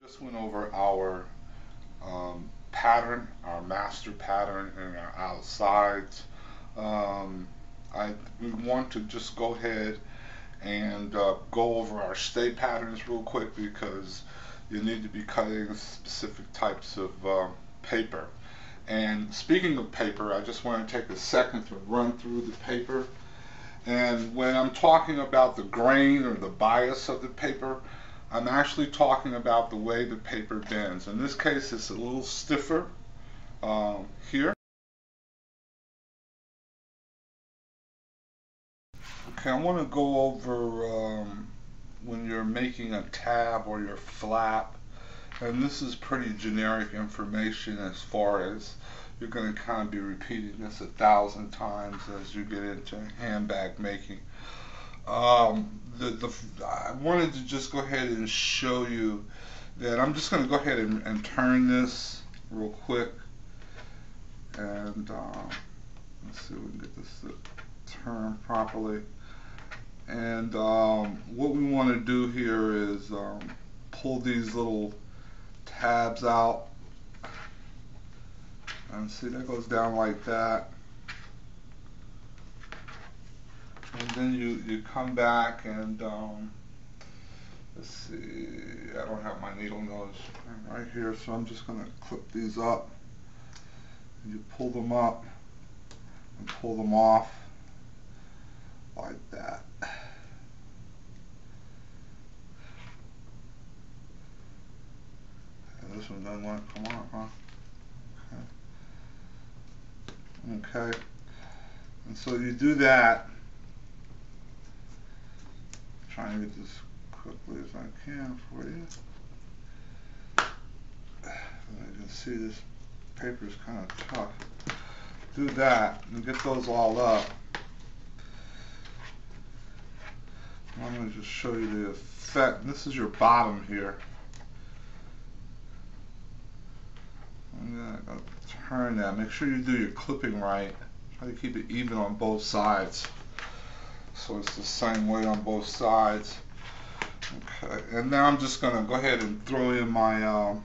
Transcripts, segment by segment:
Just went over our pattern, our master pattern, and our outsides. Um, we want to just go ahead and go over our stay patterns real quick because you need to be cutting specific types of paper. And speaking of paper, I just want to take a second to run through the paper. And when I'm talking about the grain or the bias of the paper, I'm actually talking about the way the paper bends. In this case, it's a little stiffer here. Okay, I want to go over when you're making a tab or your flap, and this is pretty generic information as far as you're going to kind of be repeating this 1,000 times as you get into handbag making. I wanted to just go ahead and show you that I'm just going to go ahead and turn this real quick, and let's see if we can get this to turn properly. And what we want to do here is pull these little tabs out, and see that goes down like that. And then you come back and let's see, I don't have my needle nose right here, so I'm just going to clip these up. You pull them up and pull them off like that. And this one doesn't want to come off, huh? Okay. Okay. And so you do that. Trying to get this quickly as I can for you. And you can see this paper is kind of tough. Do that and get those all up. I'm going to just show you the effect. This is your bottom here. I'm going to turn that. Make sure you do your clipping right. Try to keep it even on both sides, so it's the same way on both sides. Okay, and now I'm just going to go ahead and throw in my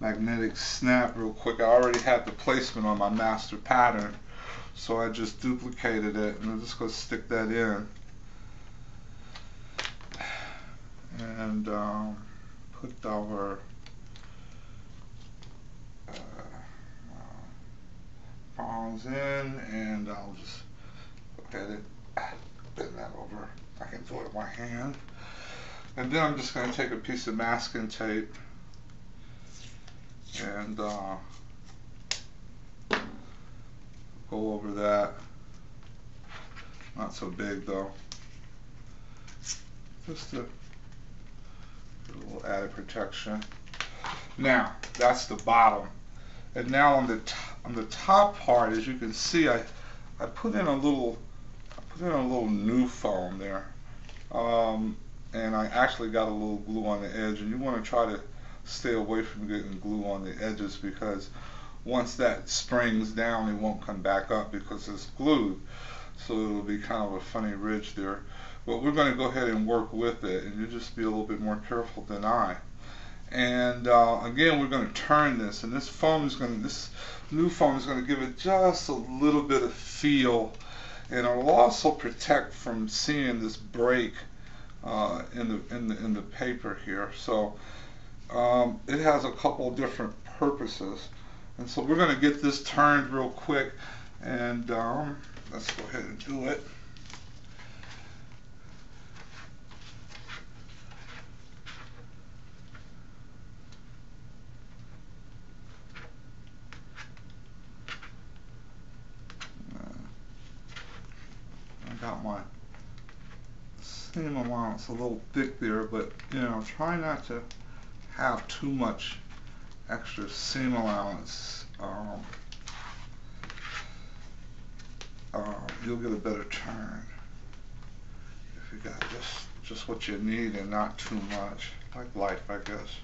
magnetic snap real quick. I already had the placement on my master pattern, so I just duplicated it, and I'm just going to stick that in and put our prongs in, and I'll just go ahead and bend that over. I can do it with my hand. And then I'm just going to take a piece of masking tape and go over that. Not so big though. Just to get a little added protection. Now, that's the bottom. And now on the top part, as you can see, I put in a little new foam there. And I actually got a little glue on the edge, and you want to try to stay away from getting glue on the edges, because once that springs down it won't come back up because it's glued, so it'll be kind of a funny ridge there. But we're going to go ahead and work with it, and you just be a little bit more careful than I. And again, we're going to turn this, and this new foam is going to give it just a little bit of feel, and it'll also protect from seeing this break in the paper here. So it has a couple different purposes, and so we're going to get this turned real quick, and let's go ahead and do it. I got my seam allowance a little thick there, but try not to have too much extra seam allowance. You'll get a better turn if you got just what you need and not too much, like life, I guess.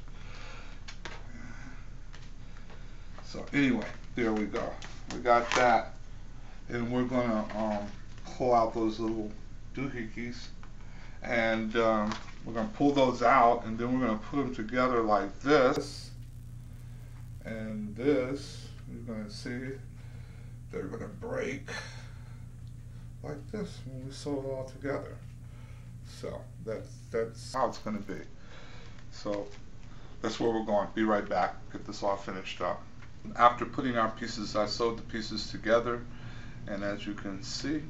So anyway, there we go. We got that, and we're gonna pull out those little doohickeys, and we're going to pull those out, and then we're going to put them together like this. And this, you're going to see they're going to break like this when we sew it all together. So that's how it's going to be. So that's where we're going. Be right back. Get this all finished up. After putting our pieces, I sewed the pieces together, and as you can see,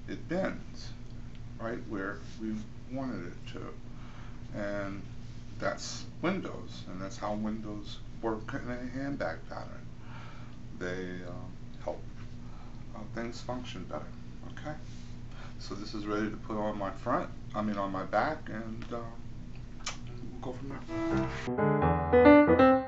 it bends right where we wanted it to. And that's windows, and that's how windows work in a handbag pattern. They help things function better. Okay, so this is ready to put on my on my back, and we'll go from there.